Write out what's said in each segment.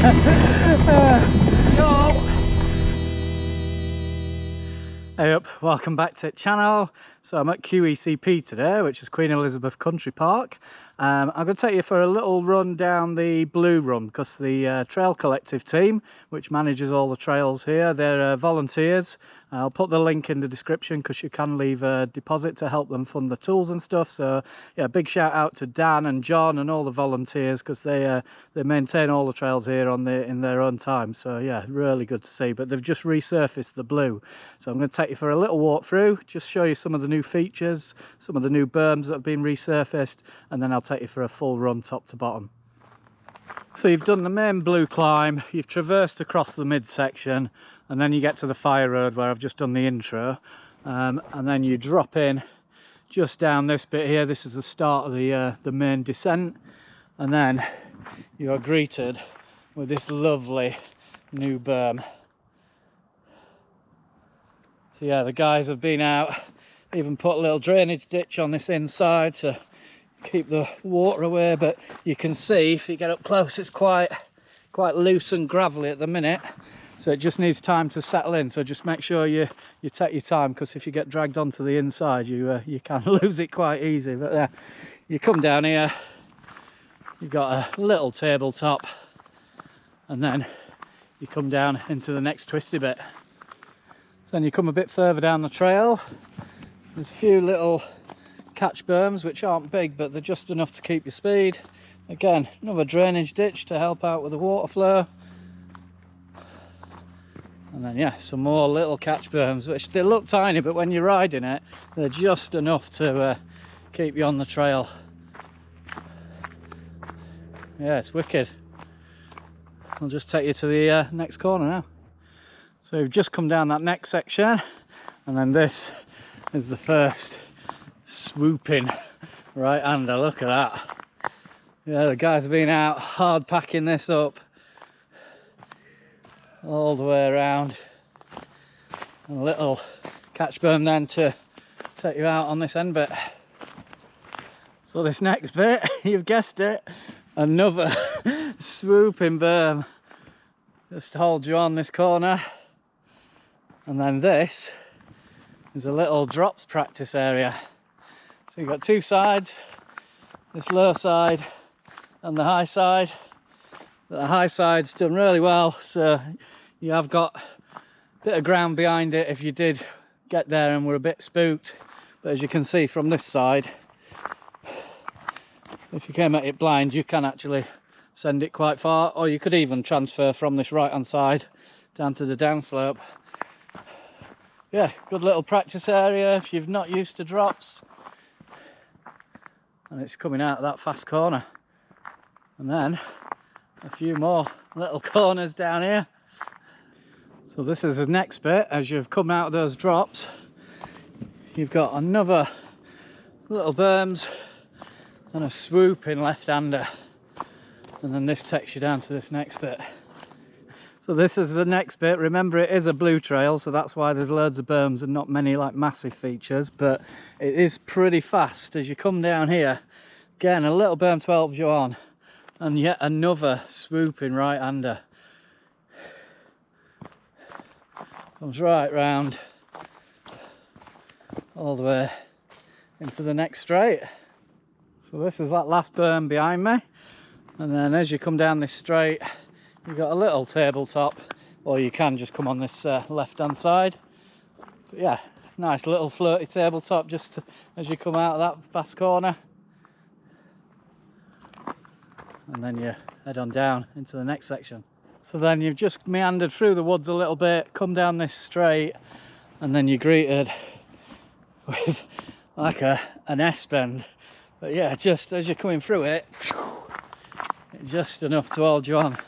Hey up, welcome back to the channel. So I'm at QECP today, which is Queen Elizabeth Country Park. I'm going to take you for a little run down the Blue Run, because the Trail Collective team, which manages all the trails here, they're volunteers. I'll put the link in the description because you can leave a deposit to help them fund the tools and stuff. So yeah, big shout out to Dan and John and all the volunteers, because they maintain all the trails here in their own time. So yeah, really good to see. But they've just resurfaced the Blue, so I'm going to take you for a little walk through, just show you some of the new features, some of the new berms that have been resurfaced, and then I'll take you for a full run top to bottom. So you've done the main Blue climb, you've traversed across the midsection, and then you get to the fire road where I've just done the intro, and then you drop in just down this bit here. This is the start of the main descent, and then you are greeted with this lovely new berm. So yeah, the guys have been out, even put a little drainage ditch on this inside to keep the water away, but you can see if you get up close it's quite loose and gravelly at the minute, so it just needs time to settle in. So just make sure you take your time, because if you get dragged onto the inside you can lose it quite easy. But you come down here, you've got a little tabletop, and then you come down into the next twisty bit. So then you come a bit further down the trail, there's a few little catch berms which aren't big, but they're just enough to keep your speed. Again, another drainage ditch to help out with the water flow, and then yeah, some more little catch berms, which they look tiny, but when you're riding it they're just enough to keep you on the trail. Yeah, it's wicked. I'll just take you to the next corner now. So you've just come down that next section, and then this is the first swooping right-hander. Look at that. Yeah, the guys have been out hard packing this up all the way around. And a little catch berm then to take you out on this end bit. So this next bit, you've guessed it, another swooping berm just to hold you on this corner. And then this is a little drops practice area. So you've got two sides, this low side and the high side. The high side's done really well, so you have got a bit of ground behind it if you did get there and were a bit spooked. But as you can see from this side, if you came at it blind, you can actually send it quite far, or you could even transfer from this right hand side down to the downslope. Yeah, good little practice area if you're not used to drops. And it's coming out of that fast corner, and then a few more little corners down here. So this is the next bit. As you've come out of those drops, you've got another little berms and a swooping left-hander, and then this takes you down to this next bit. So this is the next bit. Remember, it is a blue trail, so that's why there's loads of berms and not many like massive features, but it is pretty fast. As you come down here, again a little berm to help you on, and yet another swooping right-hander. Comes right round all the way into the next straight. So this is that last berm behind me, and then as you come down this straight, you've got a little tabletop, or you can just come on this left hand side. But yeah, nice little floaty tabletop just as you come out of that fast corner, and then you head on down into the next section. So then you've just meandered through the woods a little bit, come down this straight, and then you're greeted with like an S-bend. But yeah, just as you're coming through it, it's just enough to hold you on.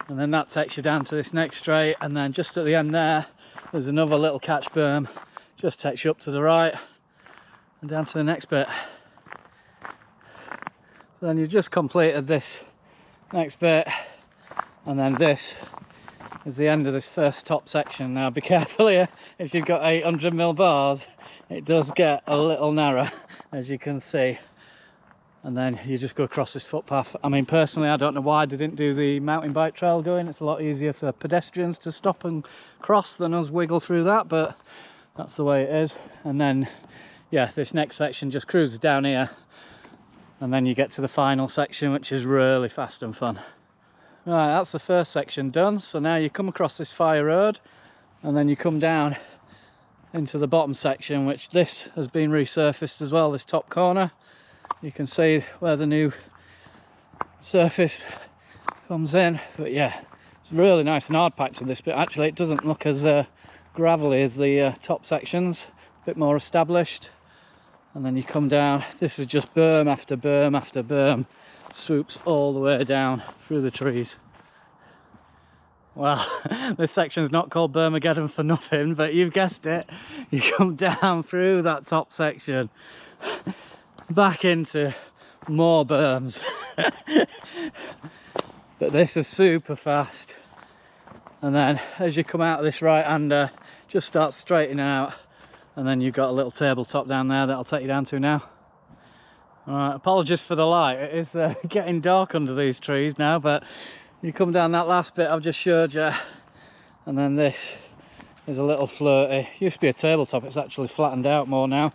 And then that takes you down to this next straight, and then just at the end there's another little catch berm, just takes you up to the right and down to the next bit. So then you've just completed this next bit, and then this is the end of this first top section. Now be careful here, if you've got 800mm bars, it does get a little narrow, as you can see. and then you just go across this footpath. I mean, personally, I don't know why they didn't do the mountain bike trail going. It's a lot easier for pedestrians to stop and cross than us wiggle through that, but that's the way it is. And then, yeah, this next section just cruises down here, and then you get to the final section, which is really fast and fun. Right, that's the first section done. So now you come across this fire road, and then you come down into the bottom section, which this has been resurfaced as well, this top corner. You can see where the new surface comes in, but yeah, it's really nice and hard packed to this bit. Actually, it doesn't look as gravelly as the top sections, a bit more established. And then you come down, this is just berm after berm after berm, swoops all the way down through the trees. Well, this section's not called Bermageddon for nothing, but you've guessed it. You come down through that top section, back into more berms. But this is super fast. And then as you come out of this right-hander, just start straightening out. And then you've got a little tabletop down there that I'll take you down to now. Alright, apologies for the light. It is getting dark under these trees now, but you come down that last bit I've just showed you, and then this is a little flirty. It used to be a tabletop, it's actually flattened out more now.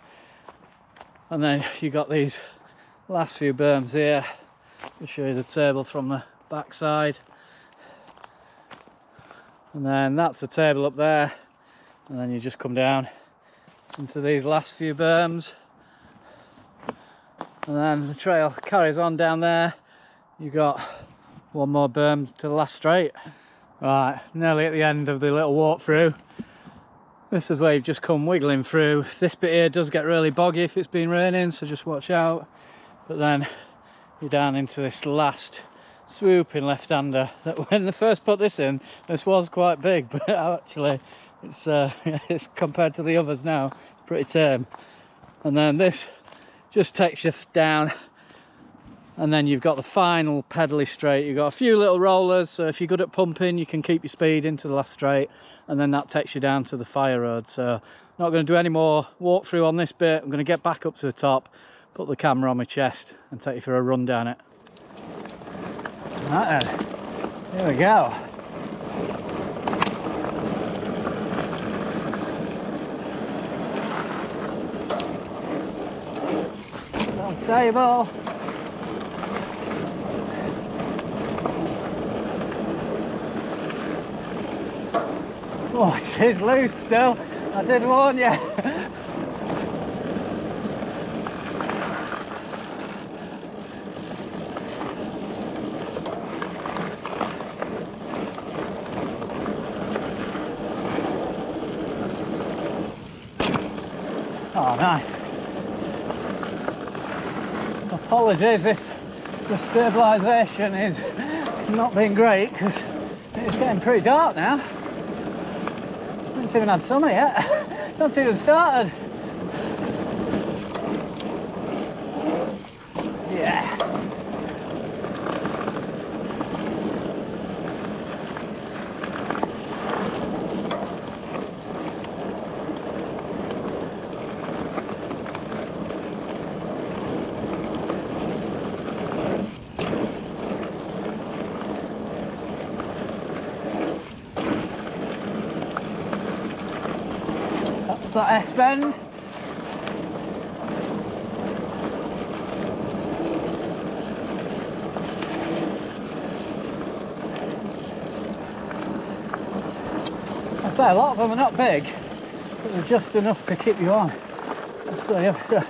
And then you got these last few berms here. I'll show you the table from the back side. And then that's the table up there, and then you just come down into these last few berms, and then the trail carries on down there. You got one more berm to the last straight. Right, nearly at the end of the little walk through. This is where you've just come wiggling through. This bit here does get really boggy if it's been raining, so just watch out. But then you're down into this last swooping left-hander that when they first put this in, this was quite big, but actually it's compared to the others now, it's pretty tame. And then this just takes you down, and then you've got the final pedally straight. You've got a few little rollers, so if you're good at pumping you can keep your speed into the last straight, and then that takes you down to the fire road. So I'm not going to do any more walkthrough on this bit. I'm going to get back up to the top, put the camera on my chest and take you for a run down it. Right then, here we go. Little table. Oh, it is loose still. I did warn you. Oh, nice. Apologies if the stabilisation is not being great, because it's getting pretty dark now. I haven't even had summer yet. Not even started. Yeah. That S-bend. I say a lot of them are not big, but they're just enough to keep you on. So you have to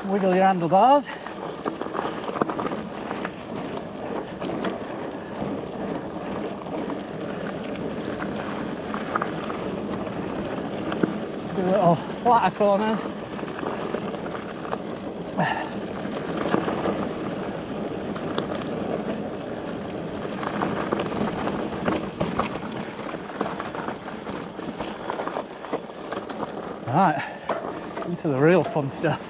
wiggle your handlebars. Little flatter corners. Right, into the real fun stuff.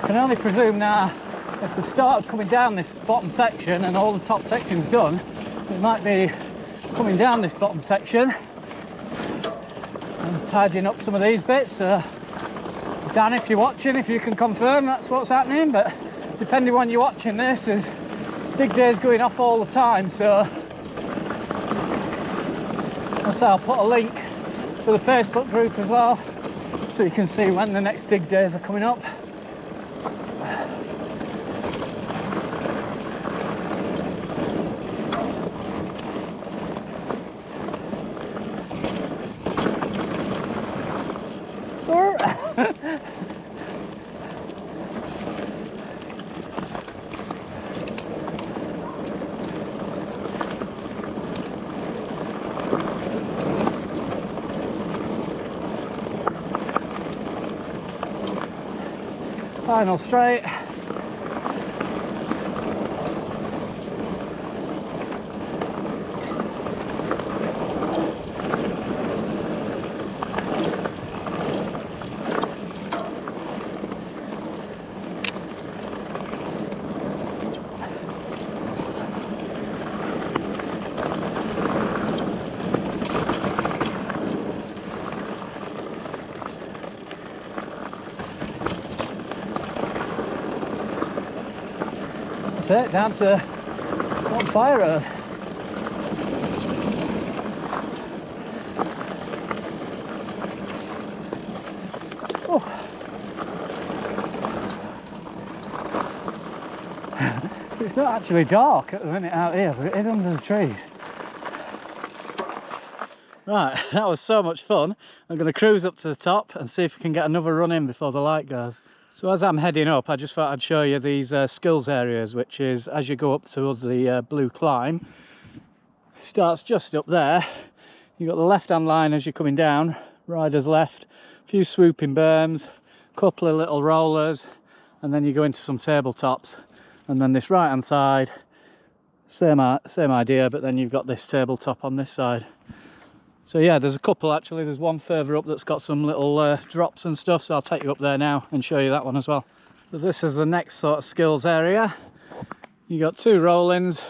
I can only presume now, if they start coming down this bottom section and all the top section's done, it might be coming down this bottom section and tidying up some of these bits. Dan, if you're watching, if you can confirm that's what's happening, but depending when you're watching this, there's dig days going off all the time, so I'll put a link to the Facebook group as well, so you can see when the next dig days are coming up. Final straight. That's it, down to one fire road. Oh. So it's not actually dark at the minute out here, but it is under the trees. Right, that was so much fun. I'm going to cruise up to the top and see if we can get another run in before the light goes. So as I'm heading up, I just thought I'd show you these skills areas, which is as you go up towards the blue climb. It starts just up there. You've got the left-hand line as you're coming down, rider's left, a few swooping berms, a couple of little rollers, and then you go into some tabletops. And then this right-hand side, same idea, but then you've got this tabletop on this side. So yeah, there's a couple actually. There's one further up that's got some little drops and stuff, so I'll take you up there now and show you that one as well. So this is the next sort of skills area. You got two roll-ins,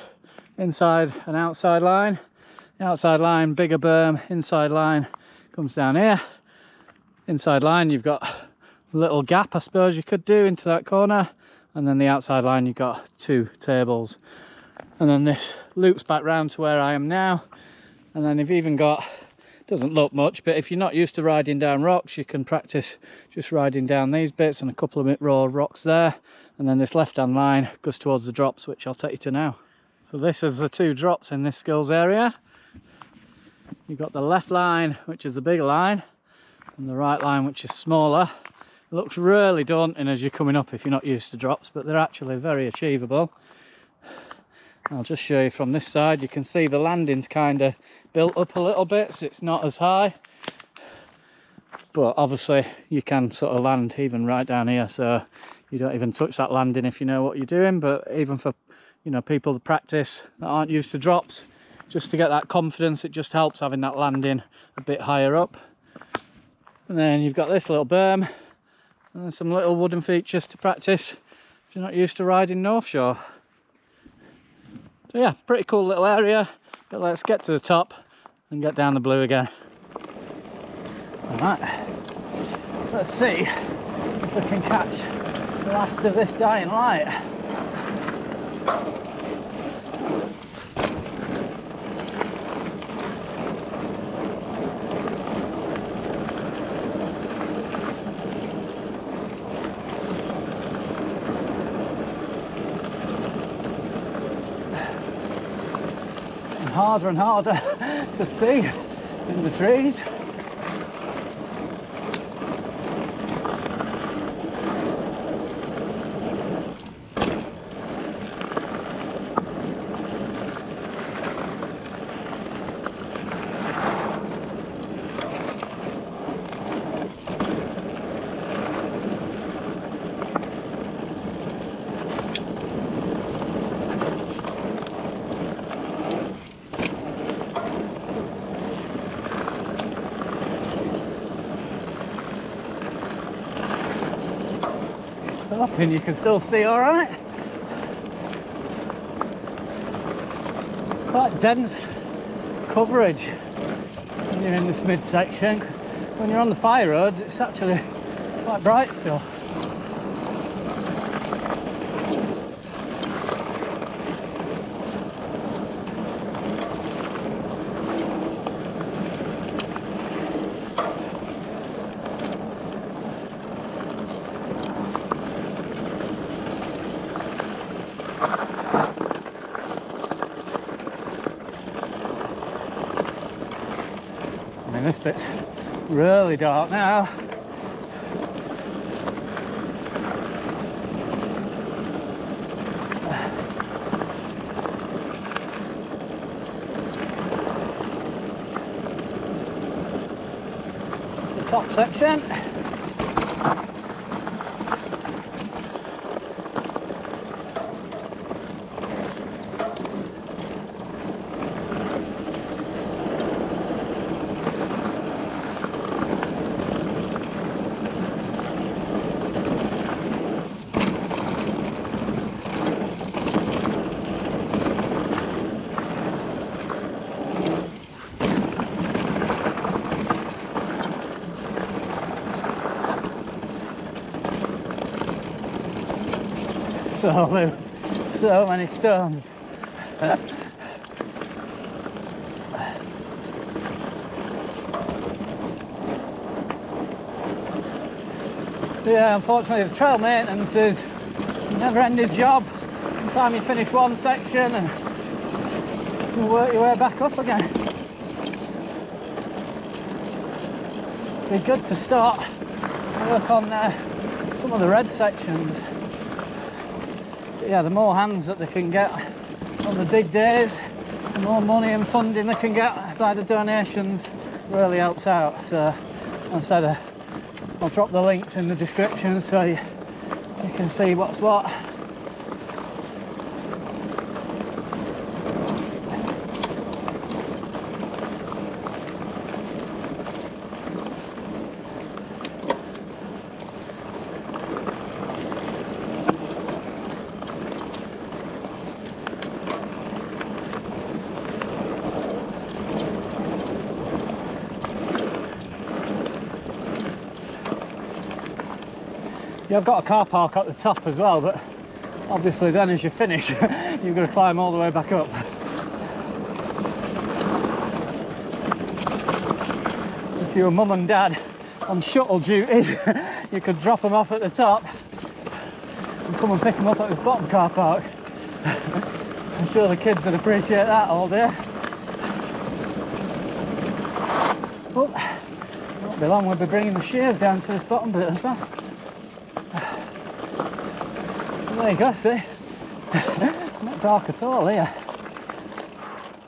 inside and outside line. The outside line, bigger berm, inside line comes down here. Inside line, you've got a little gap, I suppose you could do into that corner. And then the outside line, you've got two tables. And then this loops back round to where I am now. And then you've even got, doesn't look much, but if you're not used to riding down rocks, you can practice just riding down these bits and a couple of raw rocks there. And then this left-hand line goes towards the drops, which I'll take you to now. So this is the two drops in this skills area. You've got the left line, which is the bigger line, and the right line, which is smaller. It looks really daunting as you're coming up if you're not used to drops, but they're actually very achievable. I'll just show you from this side. You can see the landing's kind of built up a little bit, so it's not as high. But obviously you can sort of land even right down here, so you don't even touch that landing if you know what you're doing. But even for, you know, people to practice that aren't used to drops, just to get that confidence, it just helps having that landing a bit higher up. And then you've got this little berm and then some little wooden features to practice if you're not used to riding North Shore. So yeah, pretty cool little area, but let's get to the top and get down the blue again. Alright, let's see if we can catch the last of this dying light. Harder and harder to see in the trees. Hoping you can still see all right. It's quite dense coverage when you're in this midsection, because when you're on the fire roads it's actually quite bright still. I mean, this bit's really dark now. It's the top section. So loose, so many stones. Yeah, unfortunately the trail maintenance is a never-ending job. By the time you finish one section and you work your way back up again. It'd be good to start work on some of the red sections. But yeah, the more hands that they can get on the dig days, the more money and funding they can get by the donations really helps out. So as I said, I'll drop the links in the description so you can see what's what. Yeah, I've got a car park at the top as well, but obviously then as you finish you've got to climb all the way back up. If you're a mum and dad on shuttle duties you could drop them off at the top and come and pick them up at this bottom car park. I'm sure the kids would appreciate that all day. But won't be long we'll be bringing the shears down to this bottom bit as well. There you go, see? Not dark at all here.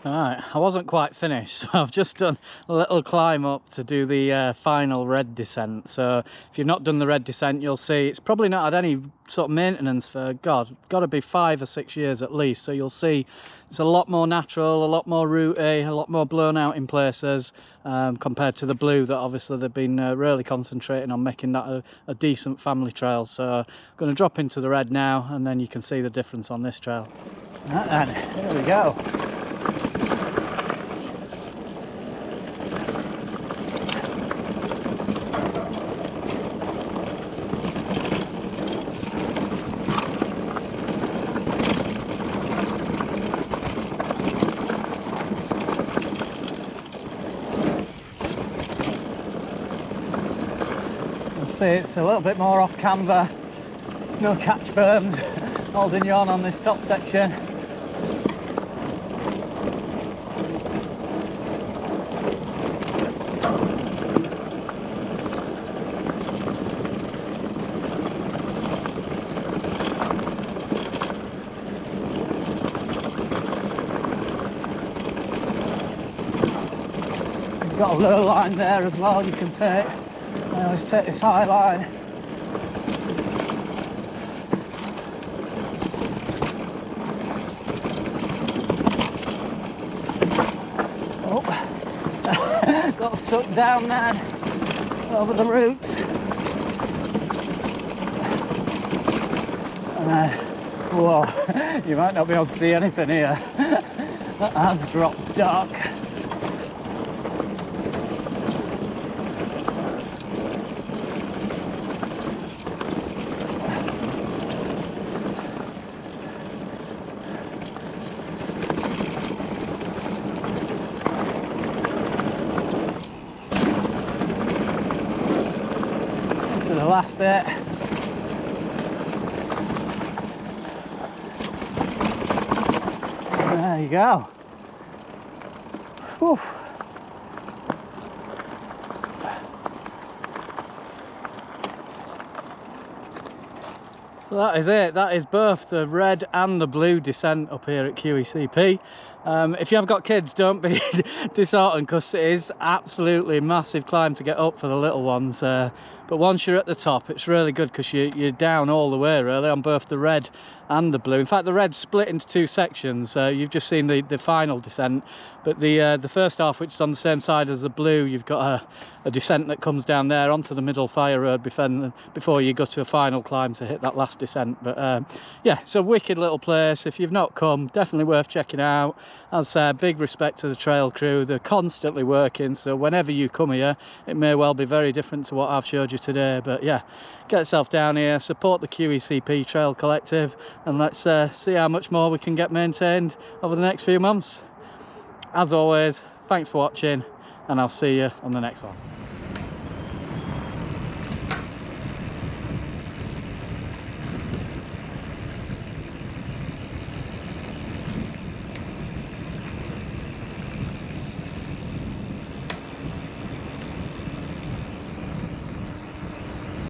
Alright, I wasn't quite finished, so I've just done a little climb up to do the final red descent. So if you've not done the red descent, you'll see it's probably not had any sort of maintenance for, God, got to be 5 or 6 years at least. So you'll see it's a lot more natural, a lot more rooty, a lot more blown out in places compared to the blue that obviously they've been really concentrating on making that a decent family trail. So I'm going to drop into the red now and then you can see the difference on this trail. Right then, here we go. It's a little bit more off camber, no catch berms holding you on this top section. You've got a low line there as well you can take. Let's take this high line. Oh, got sucked down there over the roots. And whoa, you might not be able to see anything here. That has dropped dark. To the last bit. There you go. Whew. So that is it. That is both the red and the blue descent up here at QECP. If you have got kids, don't be disheartened, because it is absolutely a massive climb to get up for the little ones. But once you're at the top, it's really good because you're down all the way really on both the red and the blue. In fact, the red's split into two sections. You've just seen the final descent, but the first half, which is on the same side as the blue, you've got a descent that comes down there onto the middle fire road before you go to a final climb to hit that last descent. But yeah, it's a wicked little place. If you've not come, definitely worth checking out. As I say, big respect to the trail crew. They're constantly working, so whenever you come here, it may well be very different to what I've showed you today. But yeah, get yourself down here, support the QECP Trail Collective, and let's see how much more we can get maintained over the next few months. As always, thanks for watching, and I'll see you on the next one.